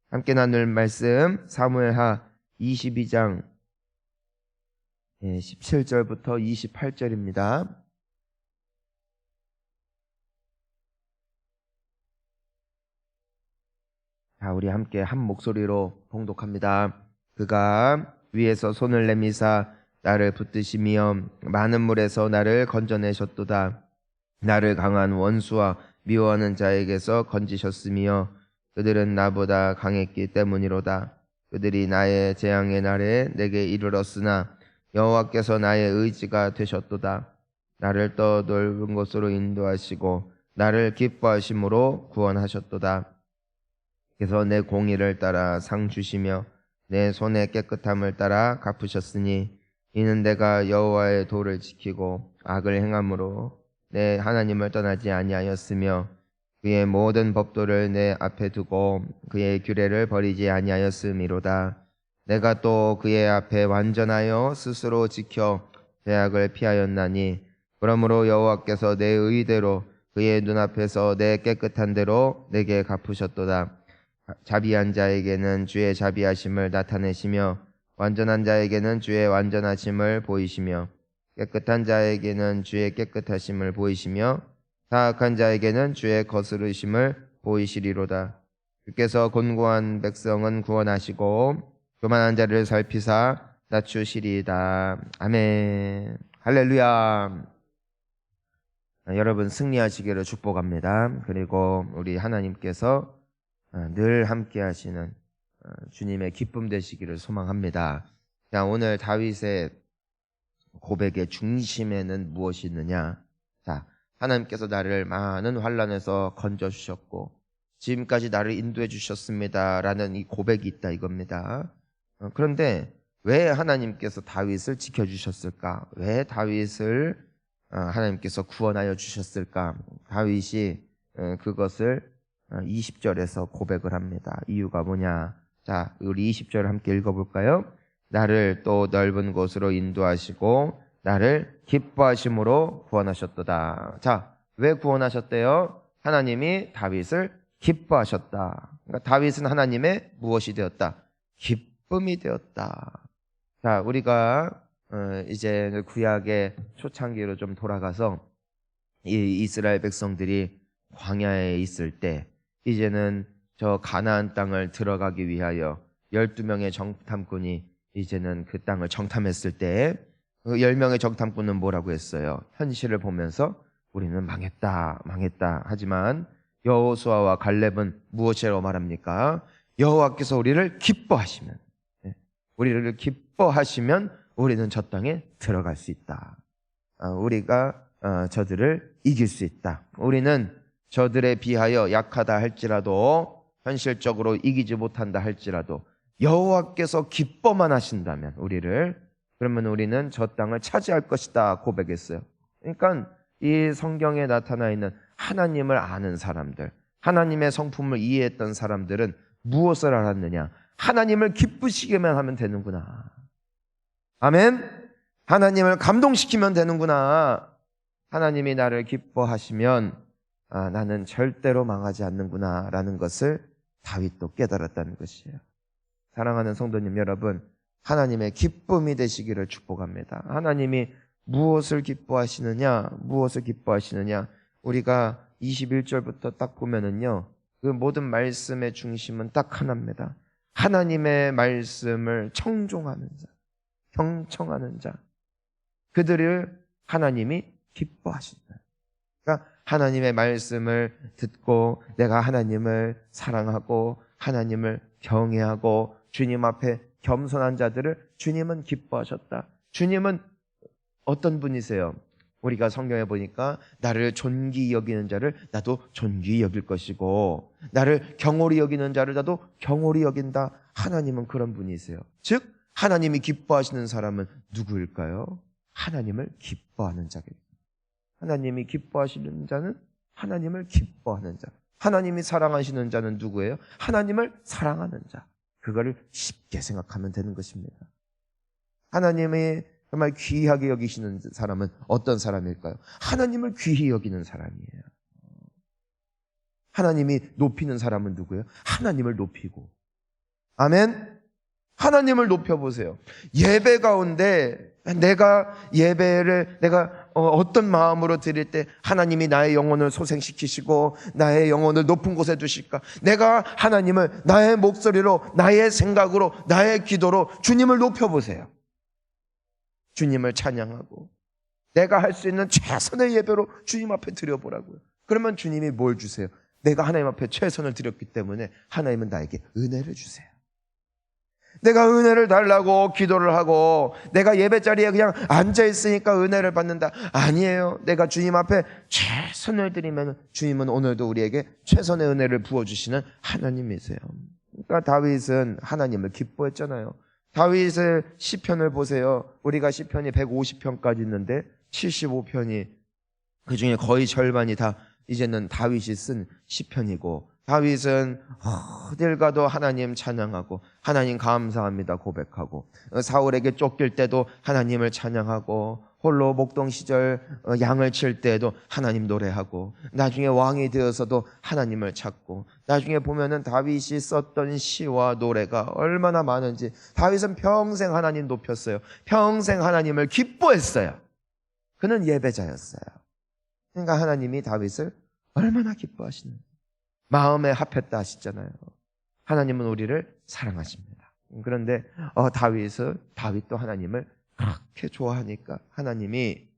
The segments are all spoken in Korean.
함께 나눌 말씀 사무엘하 22장 17절부터 28절입니다. 자, 우리 함께 한 목소리로 봉독합니다. 그가 위에서 손을 내미사 나를 붙드시며 많은 물에서 나를 건져내셨도다. 나를 강한 원수와 미워하는 자에게서 건지셨으며 그들은 나보다 강했기 때문이로다. 그들이 나의 재앙의 날에 내게 이르렀으나 여호와께서 나의 의지가 되셨도다. 나를 더 넓은 곳으로 인도하시고 나를 기뻐하심으로 구원하셨도다. 그래서 내 공의를 따라 상 주시며 내 손의 깨끗함을 따라 갚으셨으니 이는 내가 여호와의 도를 지키고 악을 행함으로 내 하나님을 떠나지 아니하였으며 그의 모든 법도를 내 앞에 두고 그의 규례를 버리지 아니하였음이로다. 내가 또 그의 앞에 완전하여 스스로 지켜 죄악을 피하였나니 그러므로 여호와께서 내 의대로 그의 눈앞에서 내 깨끗한 대로 내게 갚으셨도다. 자비한 자에게는 주의 자비하심을 나타내시며 완전한 자에게는 주의 완전하심을 보이시며 깨끗한 자에게는 주의 깨끗하심을 보이시며 사악한 자에게는 주의 거스르심을 보이시리로다. 주께서 곤고한 백성은 구원하시고 교만한 자를 살피사 낮추시리이다. 아멘. 할렐루야. 여러분 승리하시기를 축복합니다. 그리고 우리 하나님께서 늘 함께 하시는 주님의 기쁨 되시기를 소망합니다. 자, 오늘 다윗의 고백의 중심에는 무엇이 있느냐? 자, 하나님께서 나를 많은 환난에서 건져주셨고 지금까지 나를 인도해 주셨습니다 라는 이 고백이 있다 이겁니다. 그런데 왜 하나님께서 다윗을 지켜주셨을까? 왜 다윗을 하나님께서 구원하여 주셨을까? 다윗이 그것을 20절에서 고백을 합니다. 이유가 뭐냐? 자, 우리 20절 함께 읽어볼까요? 나를 또 넓은 곳으로 인도하시고 나를 기뻐하심으로 구원하셨도다. 자, 왜 구원하셨대요? 하나님이 다윗을 기뻐하셨다. 그러니까 다윗은 하나님의 무엇이 되었다? 기쁨이 되었다. 자, 우리가 이제 구약의 초창기로 좀 돌아가서 이 이스라엘 백성들이 광야에 있을 때 이제는 저 가나안 땅을 들어가기 위하여 12명의 정탐꾼이 이제는 그 땅을 정탐했을 때 그 10명의 정탐꾼은 뭐라고 했어요? 현실을 보면서 우리는 망했다 하지만 여호수아와 갈렙은 무엇이라고 말합니까? 여호와께서 우리를 기뻐하시면 우리를 기뻐하시면 우리는 저 땅에 들어갈 수 있다. 우리가 저들을 이길 수 있다. 우리는 저들에 비하여 약하다 할지라도 현실적으로 이기지 못한다 할지라도 여호와께서 기뻐만 하신다면 그러면 우리는 저 땅을 차지할 것이다 고백했어요. 그러니까 이 성경에 나타나 있는 하나님을 아는 사람들, 하나님의 성품을 이해했던 사람들은 무엇을 알았느냐? 하나님을 기쁘시게만 하면 되는구나. 아멘. 하나님을 감동시키면 되는구나. 하나님이 나를 기뻐하시면 나는 절대로 망하지 않는구나 라는 것을 다윗도 깨달았다는 것이에요. 사랑하는 성도님 여러분, 하나님의 기쁨이 되시기를 축복합니다. 하나님이 무엇을 기뻐하시느냐? 우리가 21절부터 딱 보면은요, 그 모든 말씀의 중심은 딱 하나입니다. 하나님의 말씀을 청종하는 자, 경청하는 자, 그들을 하나님이 기뻐하신다. 그러니까 하나님의 말씀을 듣고 내가 하나님을 사랑하고 하나님을 경외하고 주님 앞에 겸손한 자들을 주님은 기뻐하셨다. 주님은 어떤 분이세요? 우리가 성경에 보니까 나를 존귀히 여기는 자를 나도 존귀히 여길 것이고 나를 경홀히 여기는 자를 나도 경홀히 여긴다. 하나님은 그런 분이세요. 즉 하나님이 기뻐하시는 사람은 누구일까요? 하나님을 기뻐하는 자입니다. 하나님이 기뻐하시는 자는 하나님을 기뻐하는 자. 하나님이 사랑하시는 자는 누구예요? 하나님을 사랑하는 자. 그거를 쉽게 생각하면 되는 것입니다. 하나님이 정말 귀하게 여기시는 사람은 어떤 사람일까요? 하나님을 귀히 여기는 사람이에요. 하나님이 높이는 사람은 누구예요? 하나님을 높이고 아멘. 하나님을 높여보세요. 예배 가운데 내가 예배를 어떤 마음으로 드릴 때 하나님이 나의 영혼을 소생시키시고 나의 영혼을 높은 곳에 두실까? 내가 하나님을 나의 목소리로, 나의 생각으로, 나의 기도로 주님을 높여보세요. 주님을 찬양하고 내가 할 수 있는 최선의 예배로 주님 앞에 드려보라고요. 그러면 주님이 뭘 주세요? 내가 하나님 앞에 최선을 드렸기 때문에 하나님은 나에게 은혜를 주세요. 내가 은혜를 달라고 기도를 하고 내가 예배 자리에 그냥 앉아 있으니까 은혜를 받는다. 아니에요. 내가 주님 앞에 최선을 드리면 주님은 오늘도 우리에게 최선의 은혜를 부어주시는 하나님이세요. 그러니까 다윗은 하나님을 기뻐했잖아요. 다윗의 시편을 보세요. 우리가 시편이 150편까지 있는데 75편이 그중에 거의 절반이 다 이제는 다윗이 쓴 시편이고, 다윗은 어딜 가도 하나님 찬양하고 하나님 감사합니다 고백하고, 사울에게 쫓길 때도 하나님을 찬양하고, 홀로 목동 시절 양을 칠 때에도 하나님 노래하고, 나중에 왕이 되어서도 하나님을 찾고, 나중에 보면은 다윗이 썼던 시와 노래가 얼마나 많은지. 다윗은 평생 하나님 높였어요. 평생 하나님을 기뻐했어요. 그는 예배자였어요. 그러니까 하나님이 다윗을 얼마나 기뻐하시는지. 마음에 합했다 하시잖아요. 하나님은 우리를 사랑하십니다. 그런데 다윗도 하나님을 그렇게 좋아하니까 하나님이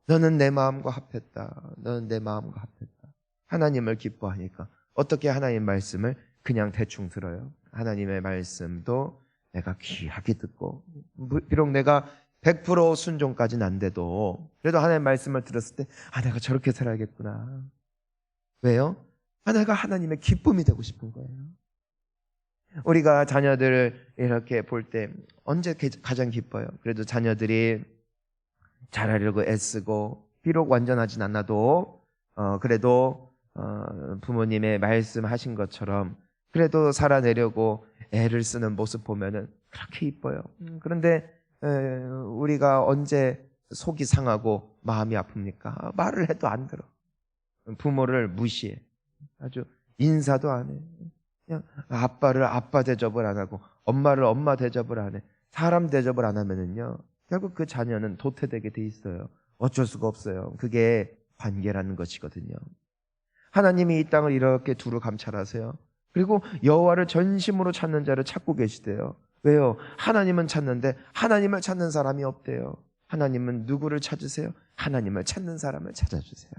너는 내 마음과 합했다. 너는 내 마음과 합했다. 하나님을 기뻐하니까 어떻게 하나님 말씀을 그냥 대충 들어요? 하나님의 말씀도 내가 귀하게 듣고, 비록 내가 100% 순종까지는 안 돼도 그래도 하나님의 말씀을 들었을 때 내가 저렇게 살아야겠구나. 왜요? 내가 하나님의 기쁨이 되고 싶은 거예요. 우리가 자녀들을 이렇게 볼 때 언제 가장 기뻐요? 그래도 자녀들이 잘하려고 애쓰고, 비록 완전하진 않아도 그래도 부모님의 말씀하신 것처럼 그래도 살아내려고 애를 쓰는 모습 보면은 그렇게 이뻐요. 그런데 우리가 언제 속이 상하고 마음이 아픕니까? 말을 해도 안 들어. 부모를 무시해. 아주 인사도 안 해. 그냥 아빠를 아빠 대접을 안 하고 엄마를 엄마 대접을 안 해. 사람 대접을 안 하면은요, 결국 그 자녀는 도태되게 돼 있어요. 어쩔 수가 없어요. 그게 관계라는 것이거든요. 하나님이 이 땅을 이렇게 두루 감찰하세요. 그리고 여호와를 전심으로 찾는 자를 찾고 계시대요. 왜요? 하나님은 찾는데 하나님을 찾는 사람이 없대요. 하나님은 누구를 찾으세요? 하나님을 찾는 사람을 찾아주세요.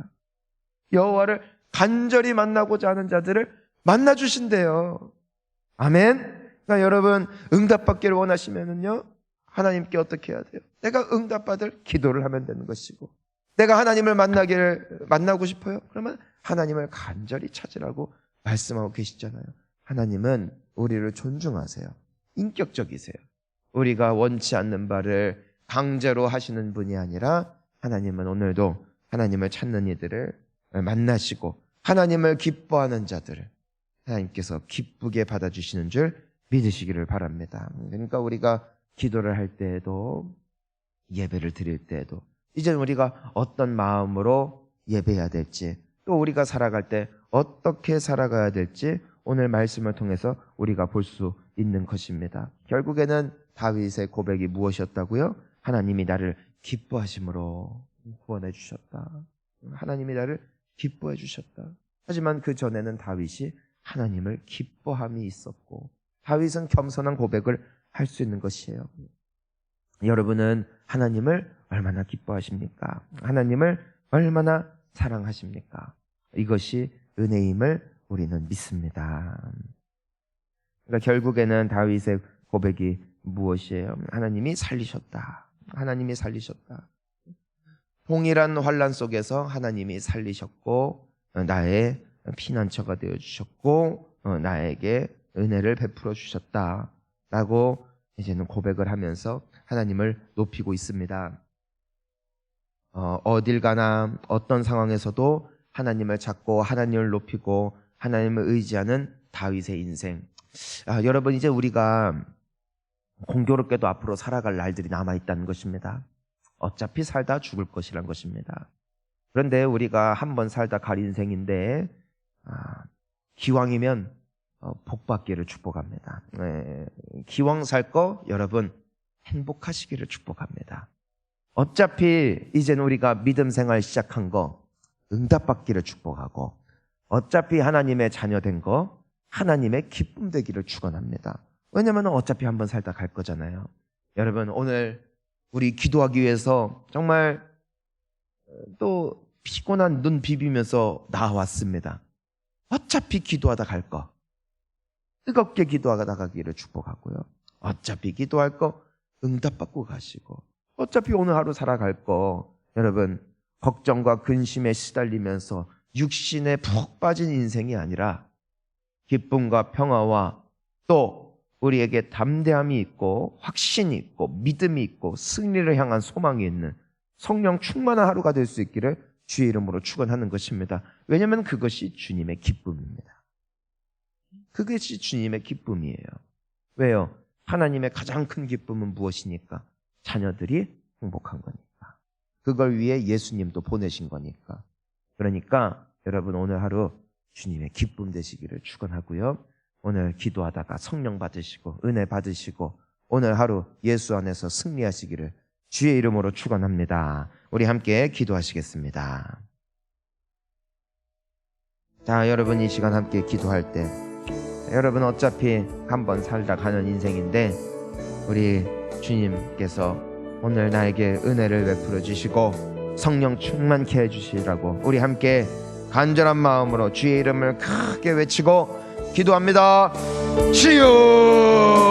여호와를 간절히 만나고자 하는 자들을 만나주신대요. 아멘. 그러니까 여러분, 응답받기를 원하시면은요, 하나님께 어떻게 해야 돼요? 내가 응답받을 기도를 하면 되는 것이고, 내가 하나님을 만나고 싶어요? 그러면 하나님을 간절히 찾으라고 말씀하고 계시잖아요. 하나님은 우리를 존중하세요. 인격적이세요. 우리가 원치 않는 바를 강제로 하시는 분이 아니라, 하나님은 오늘도 하나님을 찾는 이들을 만나시고 하나님을 기뻐하는 자들을 하나님께서 기쁘게 받아주시는 줄 믿으시기를 바랍니다. 그러니까 우리가 기도를 할 때에도, 예배를 드릴 때에도, 이제 우리가 어떤 마음으로 예배해야 될지, 또 우리가 살아갈 때 어떻게 살아가야 될지 오늘 말씀을 통해서 우리가 볼 수 있는 것입니다. 결국에는 다윗의 고백이 무엇이었다고요? 하나님이 나를 기뻐하심으로 구원해 주셨다. 하나님이 나를 기뻐해 주셨다. 하지만 그 전에는 다윗이 하나님을 기뻐함이 있었고, 다윗은 겸손한 고백을 할 수 있는 것이에요. 여러분은 하나님을 얼마나 기뻐하십니까? 하나님을 얼마나 사랑하십니까? 이것이 은혜임을 우리는 믿습니다. 그러니까 결국에는 다윗의 고백이 무엇이에요? 하나님이 살리셨다. 하나님이 살리셨다. 동일한 환난 속에서 하나님이 살리셨고, 나의 피난처가 되어주셨고, 나에게 은혜를 베풀어 주셨다라고 이제는 고백을 하면서 하나님을 높이고 있습니다. 어딜 가나 어떤 상황에서도 하나님을 찾고 하나님을 높이고 하나님을 의지하는 다윗의 인생. 여러분, 이제 우리가 공교롭게도 앞으로 살아갈 날들이 남아있다는 것입니다. 어차피 살다 죽을 것이란 것입니다. 그런데 우리가 한번 살다 갈 인생인데, 기왕이면 복 받기를 축복합니다. 기왕 살 거 여러분 행복하시기를 축복합니다. 어차피 이제는 우리가 믿음 생활 시작한 거 응답받기를 축복하고, 어차피 하나님의 자녀 된 거 하나님의 기쁨 되기를 축원합니다. 왜냐하면 어차피 한번 살다 갈 거잖아요. 여러분, 오늘 우리 기도하기 위해서 정말 또 피곤한 눈 비비면서 나왔습니다. 어차피 기도하다 갈 거 뜨겁게 기도하다 가기를 축복하고요. 어차피 기도할 거 응답받고 가시고, 어차피 오늘 하루 살아갈 거 여러분 걱정과 근심에 시달리면서 육신에 푹 빠진 인생이 아니라 기쁨과 평화와 또 우리에게 담대함이 있고 확신이 있고 믿음이 있고 승리를 향한 소망이 있는 성령 충만한 하루가 될 수 있기를 주의 이름으로 축원하는 것입니다. 왜냐하면 그것이 주님의 기쁨입니다. 그것이 주님의 기쁨이에요. 왜요? 하나님의 가장 큰 기쁨은 무엇이니까? 자녀들이 행복한 거니까. 그걸 위해 예수님도 보내신 거니까. 그러니까 여러분 오늘 하루 주님의 기쁨 되시기를 축원하고요. 오늘 기도하다가 성령 받으시고 은혜 받으시고 오늘 하루 예수 안에서 승리하시기를 주의 이름으로 축원합니다. 우리 함께 기도하시겠습니다. 자, 여러분 이 시간 함께 기도할 때 여러분 어차피 한번 살다 가는 인생인데 우리 주님께서 오늘 나에게 은혜를 베풀어 주시고 성령 충만케 해주시라고 우리 함께 간절한 마음으로 주의 이름을 크게 외치고 기도합니다. 주여